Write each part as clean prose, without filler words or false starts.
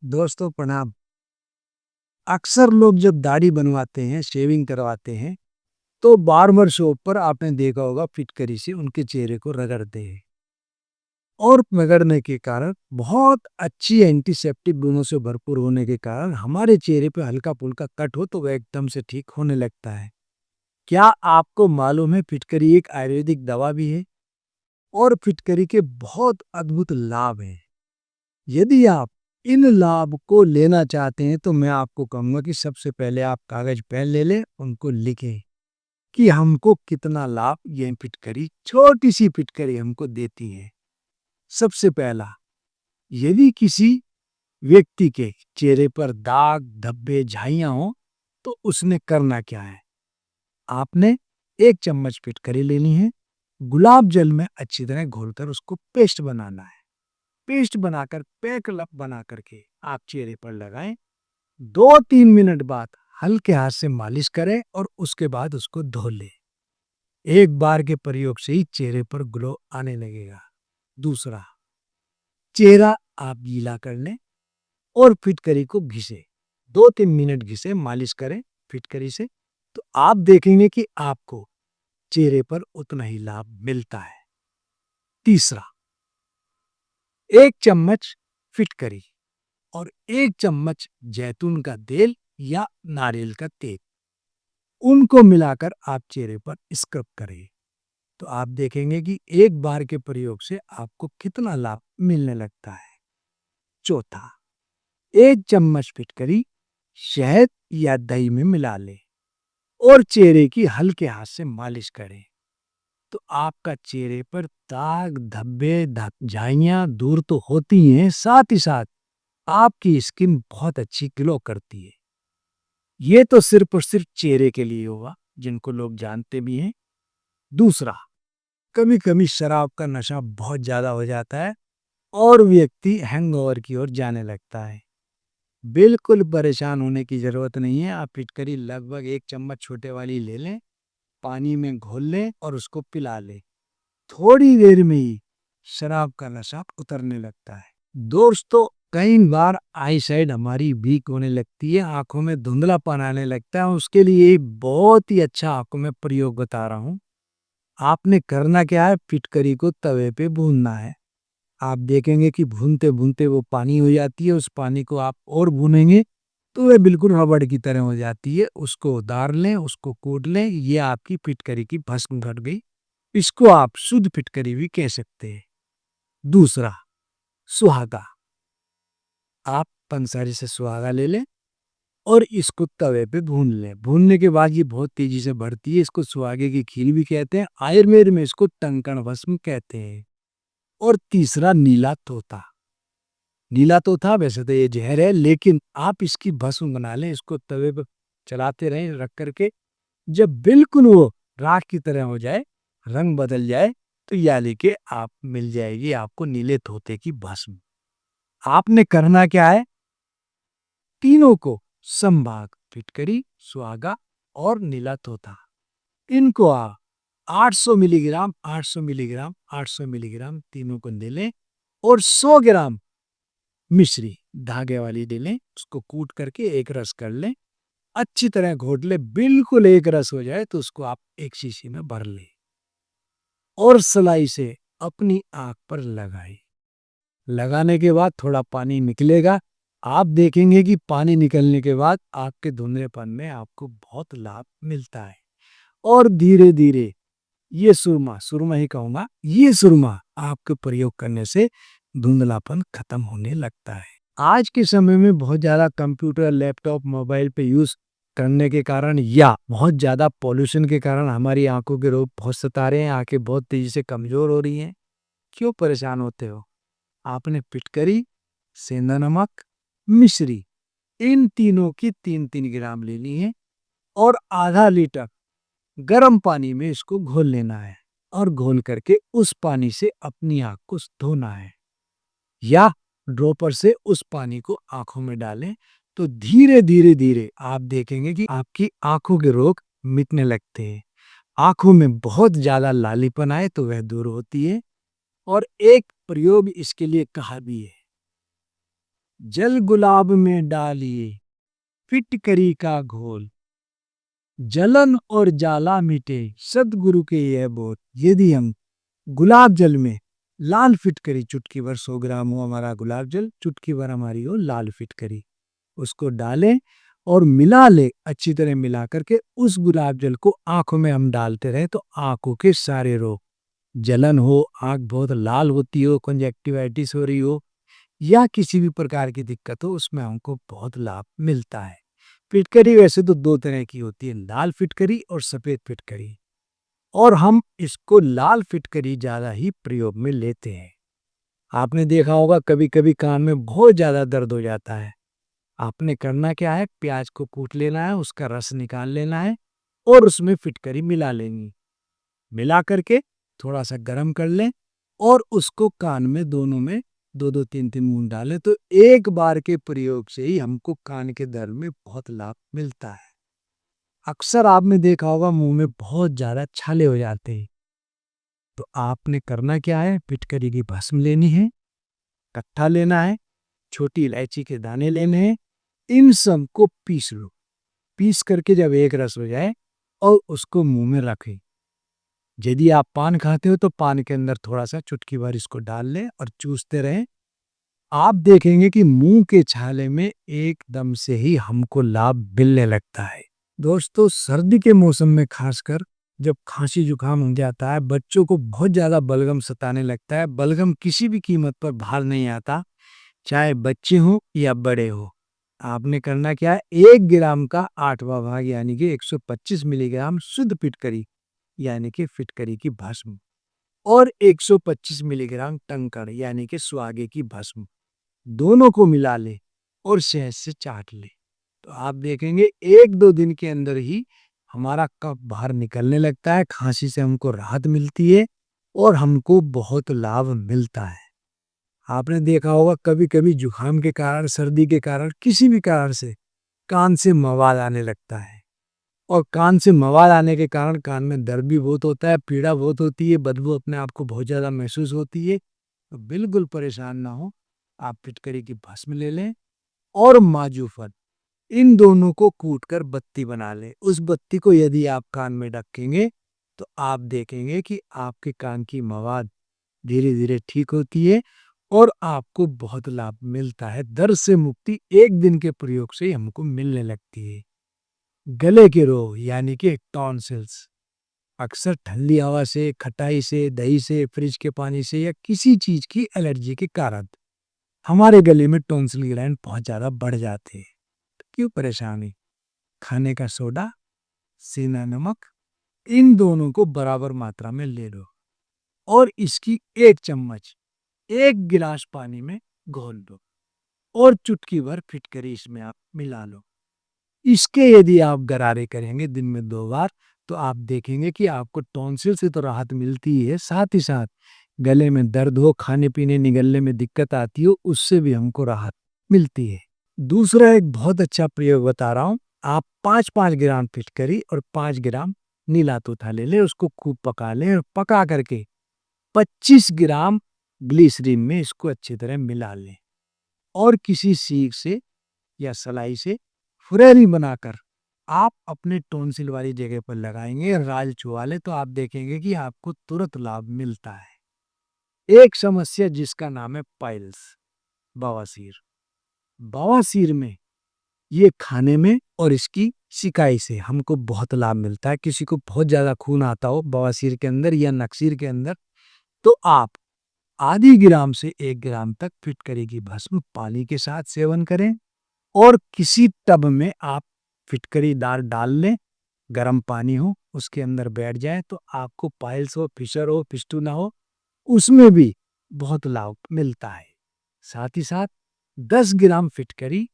दोस्तों प्रणाम। अक्सर लोग जब दाढ़ी बनवाते हैं, शेविंग करवाते हैं, तो बार्बर शॉप पर आपने देखा होगा फिटकरी से उनके चेहरे को रगड़ते हैं और रगड़ने के कारण बहुत अच्छी एंटीसेप्टिक गुणों से भरपूर होने के कारण हमारे चेहरे पे हल्का फुल्का कट हो तो वह एकदम से ठीक होने लगता है। क्या आपको मालूम है फिटकरी एक आयुर्वेदिक दवा भी है और फिटकरी के बहुत अद्भुत लाभ हैं। यदि आप इन लाभ को लेना चाहते हैं तो मैं आपको कहूंगा कि सबसे पहले आप कागज पेन ले लें, उनको लिखें कि हमको कितना लाभ ये फिटकरी, छोटी सी फिटकरी हमको देती है। सबसे पहला, यदि किसी व्यक्ति के चेहरे पर दाग, धब्बे, झाइयां हो तो उसने करना क्या है? आपने 1 चम्मच फिटकरी लेनी है, गुलाब जल में अच्छी तरह घोलकर उसको पेस्ट बनाना है। पेस्ट बनाकर पैक लप बना करके आप चेहरे पर लगाएं। 2-3 मिनट बाद हल्के हाथ से मालिश करें और उसके बाद उसको धो लें। एक बार के प्रयोग से ही चेहरे पर ग्लो आने लगेगा। दूसरा, चेहरा आप गीला कर लें और फिटकरी को घिसे। 2-3 मिनट घिसे, मालिश करें फिटकरी से, तो आप देखेंगे कि आपको चेहरे पर उतना ही लाभ मिलता है। तीसरा, 1 चम्मच फिटकरी और 1 चम्मच जैतून का तेल या नारियल का तेल, उनको मिलाकर आप चेहरे पर स्क्रब करें तो आप देखेंगे कि एक बार के प्रयोग से आपको कितना लाभ मिलने लगता है। चौथा, 1 चम्मच फिटकरी शहद या दही में मिला लें और चेहरे की हल्के हाथ से मालिश करें तो आपका चेहरे पर दाग, धब्बे, झाइयां दूर तो होती हैं, साथ ही साथ आपकी स्किन बहुत अच्छी ग्लो करती है। ये तो सिर्फ और सिर्फ चेहरे के लिए होगा, जिनको लोग जानते भी हैं। दूसरा, कभी कभी शराब का नशा बहुत ज्यादा हो जाता है और व्यक्ति हैंगओवर की ओर जाने लगता है। बिल्कुल परेशान होने की जरूरत नहीं है। आप फिटकरी लगभग 1 चम्मच छोटे वाली ले लें, पानी में घोल लें और उसको पिला लें। थोड़ी देर में ही शराब का नशा उतरने लगता है। दोस्तों, कई बार आई साइड हमारी वीक होने लगती है, आंखों में धुंधलापन आने लगता है। उसके लिए एक बहुत ही अच्छा आंखों में प्रयोग बता रहा हूँ। आपने करना क्या है, फिटकरी को तवे पे भूनना है। आप देखेंगे कि भूनते भूनते वो पानी हो जाती है। उस पानी को आप और भूनेंगे तो वह बिल्कुल रबड़ की तरह हो जाती है। उसको उतार लें, उसको कूट लें। ये आपकी फिटकरी की भस्म घट गई। इसको आप शुद्ध फिटकरी भी कह सकते हैं। दूसरा, सुहागा। आप पंसारी से सुहागा ले लें और इसको तवे पे भून लें। भूनने के बाद ये बहुत तेजी से बढ़ती है। इसको सुहागे की खीर भी कहते हैं, आयुर्वेद में इसको टंकण भस्म कहते हैं। और तीसरा, नीला तोता। नीला तोता वैसे तो ये जहर है, लेकिन आप इसकी भस्म बना लें। इसको तवे पे चलाते रहें रख करके, जब बिल्कुल वो राख की तरह हो जाए, रंग बदल जाए, तो या लेके आप मिल जाएगी आपको नीले तोते की भस्म। आपने करना क्या है, तीनों को संभाग, फिटकरी, सुहागा और नीला तोता, इनको आप 800 मिलीग्राम 800 मिलीग्राम 800 मिलीग्राम तीनों को ले लें और 100 ग्राम मिश्री धागे वाली ले लें। उसको कूट करके एक रस कर लें, अच्छी तरह घोट ले। बिल्कुल एक रस हो जाए तो उसको आप एक शीशी में भर लें और सलाई से अपनी आंख पर लगाएं। लगाने के बाद थोड़ा पानी निकलेगा। आप देखेंगे कि पानी निकलने के बाद आपके धुंधलेपन में आपको बहुत लाभ मिलता है। और धीरे धीरे ये सुरमा सुरमा ही कहूंगा, ये सुरमा आपके प्रयोग करने से धुंधलापन खत्म होने लगता है। आज के समय में बहुत ज्यादा कंप्यूटर, लैपटॉप, मोबाइल पे यूज करने के कारण या बहुत ज्यादा पॉल्यूशन के कारण हमारी आंखों के रोग बहुत सता रहे हैं। आंखें बहुत तेजी से कमजोर हो रही हैं। क्यों परेशान होते हो? आपने फिटकरी, सेंधा नमक, मिश्री, इन तीनों की 3-3 ग्राम लेनी है और आधा लीटर गर्म पानी में इसको घोल लेना है और घोल करके उस पानी से अपनी आंख को धोना है या ड्रॉपर से उस पानी को आंखों में डालें तो धीरे धीरे धीरे आप देखेंगे कि आपकी आंखों के रोग मिटने लगते हैं। आंखों में बहुत ज्यादा लालीपन आए तो वह दूर होती है। और एक प्रयोग इसके लिए कहा भी है, जल गुलाब में डालिए फिटकरी का घोल, जलन और जाला मिटे सदगुरु के यह बोल। यदि हम गुलाब जल में लाल फिटकरी चुटकी भर 100 ग्राम हो हमारा गुलाब जल, चुटकी भर हमारी हो लाल फिटकरी, उसको डालें और मिला ले, अच्छी तरह मिला करके उस गुलाब जल को आंखों में हम डालते रहे तो आंखों के सारे रोग, जलन हो, आंख बहुत लाल होती हो, कंजक्टिवाइटिस हो रही हो या किसी भी प्रकार की दिक्कत हो, उसमें हमको बहुत लाभ मिलता है। फिटकरी वैसे तो 2 तरह की होती है, लाल फिटकरी और सफेद फिटकरी, और हम इसको लाल फिटकरी ज्यादा ही प्रयोग में लेते हैं। आपने देखा होगा कभी कभी कान में बहुत ज्यादा दर्द हो जाता है, आपने करना क्या है, प्याज को कूट लेना है, उसका रस निकाल लेना है और उसमें फिटकरी मिला लेनी, मिला करके थोड़ा सा गर्म कर लें और उसको कान में दोनों में 2-2 3-3 बूंद डालें तो एक बार के प्रयोग से ही हमको कान के दर्द में बहुत लाभ मिलता है। अक्सर आपने देखा होगा मुंह में बहुत ज्यादा छाले हो जाते हैं, तो आपने करना क्या है, फिटकरी की भस्म लेनी है, कट्ठा लेना है, छोटी इलायची के दाने लेने हैं, इन सब को पीस लो, पीस करके जब एक रस हो जाए और उसको मुंह में रखें। यदि आप पान खाते हो तो पान के अंदर थोड़ा सा चुटकी भर इसको डाल लें और चूसते रहें, आप देखेंगे कि मुंह के छाले में एकदम से ही हमको लाभ मिलने लगता है। दोस्तों, सर्दी के मौसम में खासकर जब खांसी जुकाम हो जाता है, बच्चों को बहुत ज्यादा बलगम सताने लगता है, बलगम किसी भी कीमत पर बाहर नहीं आता, चाहे बच्चे हो या बड़े हो। आपने करना क्या है, 1 ग्राम का 8वां भाग यानी कि 125 मिलीग्राम शुद्ध फिटकरी यानी कि फिटकरी की भस्म और 125 मिलीग्राम टंकण यानी कि सुहागे की भस्म, दोनों को मिला ले और शहद से चाट ले, तो आप देखेंगे 1-2 दिन के अंदर ही हमारा कफ बाहर निकलने लगता है, खांसी से हमको राहत मिलती है और हमको बहुत लाभ मिलता है। आपने देखा होगा कभी कभी जुकाम के कारण, सर्दी के कारण, किसी भी कारण से कान से मवाद आने लगता है और कान से मवाद आने के कारण कान में दर्द भी बहुत होता है, पीड़ा बहुत होती है, बदबू अपने आप को बहुत ज़्यादा महसूस होती है, तो बिल्कुल परेशान ना हो, आप फिटकरी की भस्म ले लें और माजूफत, इन दोनों को कूट कर बत्ती बना लें। उस बत्ती को यदि आप कान में रखेंगे तो आप देखेंगे कि आपके कान की मवाद धीरे धीरे ठीक होती है और आपको बहुत लाभ मिलता है। दर्द से मुक्ति एक दिन के प्रयोग से ही हमको मिलने लगती है। गले के रोग यानी कि टॉन्सिल्स, अक्सर ठंडी हवा से, खटाई से, दही से, फ्रिज के पानी से या किसी चीज की एलर्जी के कारण हमारे गले में टॉन्सिल ग्लैंड बहुत ज्यादा बढ़ जाते हैं। तो क्यों परेशानी, खाने का सोडा, सेंधा नमक, इन दोनों को बराबर मात्रा में ले लो और इसकी 1 चम्मच 1 गिलास पानी में घोल दो और चुटकी भर फिटकरी इसमें आप मिला लो। इसके यदि आप गरारे करेंगे दिन में 2 बार तो आप देखेंगे कि आपको टॉन्सिल से तो राहत मिलती ही है, साथ ही साथ गले में दर्द हो, खाने पीने निगलने में दिक्कत आती हो, उससे भी हमको राहत मिलती है। दूसरा एक बहुत अच्छा प्रयोग बता रहा हूँ, आप 5-5 ग्राम फिटकरी और 5 ग्राम नीला तूथा ले लें, उसको खूब पका लें और पका करके 25 ग्राम ग्लिसरीन में इसको अच्छी तरह मिला लें और किसी सीख से या सलाई से फुरैरी बनाकर आप अपने टॉन्सिल वाली जगह पर लगाएंगे, राल चुवा ले तो आप देखेंगे कि आपको तुरंत लाभ मिलता है। एक समस्या जिसका नाम है पाइल्स, बवासीर, बवासीर में ये खाने में और इसकी सिकाई से हमको बहुत लाभ मिलता है। किसी को बहुत ज्यादा खून आता हो बवासीर के अंदर या नक्सीर के अंदर, तो आप आधी ग्राम से 1 ग्राम तक फिटकरी की भस्म पानी के साथ सेवन करें और किसी टब में आप फिटकरी दाल डाल लें, गर्म पानी हो उसके अंदर बैठ जाए तो आपको पाइल्स हो, फिशर हो, फिस्टूना हो, उसमें भी बहुत लाभ मिलता है। साथ ही साथ 10 ग्राम फिटकरी,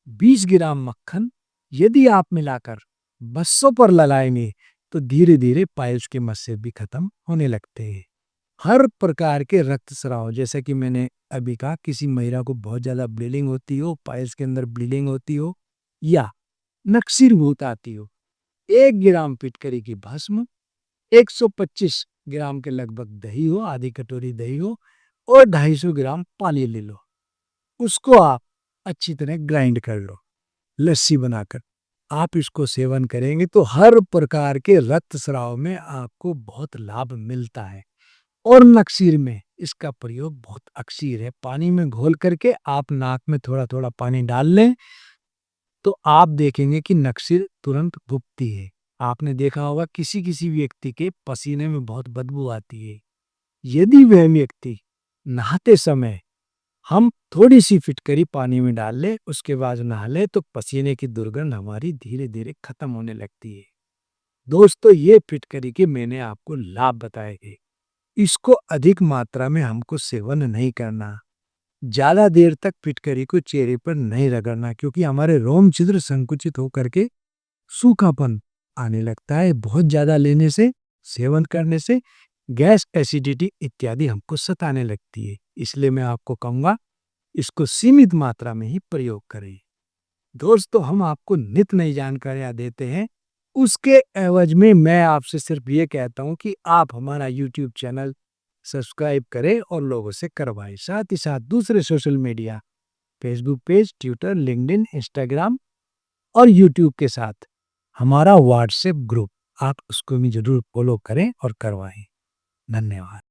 20 ग्राम मक्खन यदि आप मिलाकर बस्सों पर लगाएंगे तो धीरे धीरे पाइल्स के मस्से भी खत्म होने लगते हैं। हर प्रकार के रक्तस्राव, जैसे कि मैंने अभी कहा, किसी महिला को बहुत ज्यादा ब्लीडिंग होती हो, पाइल्स के अंदर ब्लीडिंग होती हो या नक्सीर भूत आती हो, 1 ग्राम फिटकरी की भस्म, 125 ग्राम के लगभग दही हो, आधी कटोरी दही हो और 250 ग्राम पानी ले लो, उसको आप अच्छी तरह ग्राइंड कर लो लस्सी बनाकर। आप इसको सेवन करेंगे तो हर प्रकार के रक्तस्राव में आपको बहुत लाभ मिलता है। और नक्सीर में इसका प्रयोग बहुत अक्सर है। पानी में घोल करके आप नाक में थोड़ा-थोड़ा पानी डाल लें, तो आप देखेंगे कि नक्सीर तुरंत रुकती है। आपने देखा होगा किसी-किसी व्यक्ति के पसीने में बहुत बदबू आती है। यदि वह व्यक्ति नहाते समय हम थोड़ी-सी फिटकरी पानी में डाल लें, उसके बाद नहा लें, तो पसीने की दुर्गंध हमारी धीरे-धीरे खत्म होने लगती है। दोस्तों, ये फिटकरी के मैंने आपको लाभ बताए हैं। इसको अधिक मात्रा में हमको सेवन नहीं करना। ज़्यादा देर तक फिटकरी को चेहरे पर नहीं रगड़ना, क्योंकि हमारे रोम छिद्र संकुचित होकर के सूखापन आने लगता है। बहुत ज़्यादा लेने से, सेवन करने से गैस, एसिडिटी इत्यादि हमको सताने लगती है। इसलिए मैं आपको कहूँगा, इसको सीमित मात्रा में ही प्रयोग करें। दोस्तों, हम आपको नित नई जानकारियाँ देते हैं। उसके एवज में मैं आपसे सिर्फ ये कहता हूँ कि आप हमारा यूट्यूब चैनल सब्सक्राइब करें और लोगों से करवाएं। साथ ही साथ दूसरे social media, Facebook page, Twitter, LinkedIn, Instagram और यूट्यूब के साथ हमारा व्हाट्सएप ग्रुप, आप उसको भी ज़रूर फॉलो करें और करवाएं। धन्यवाद।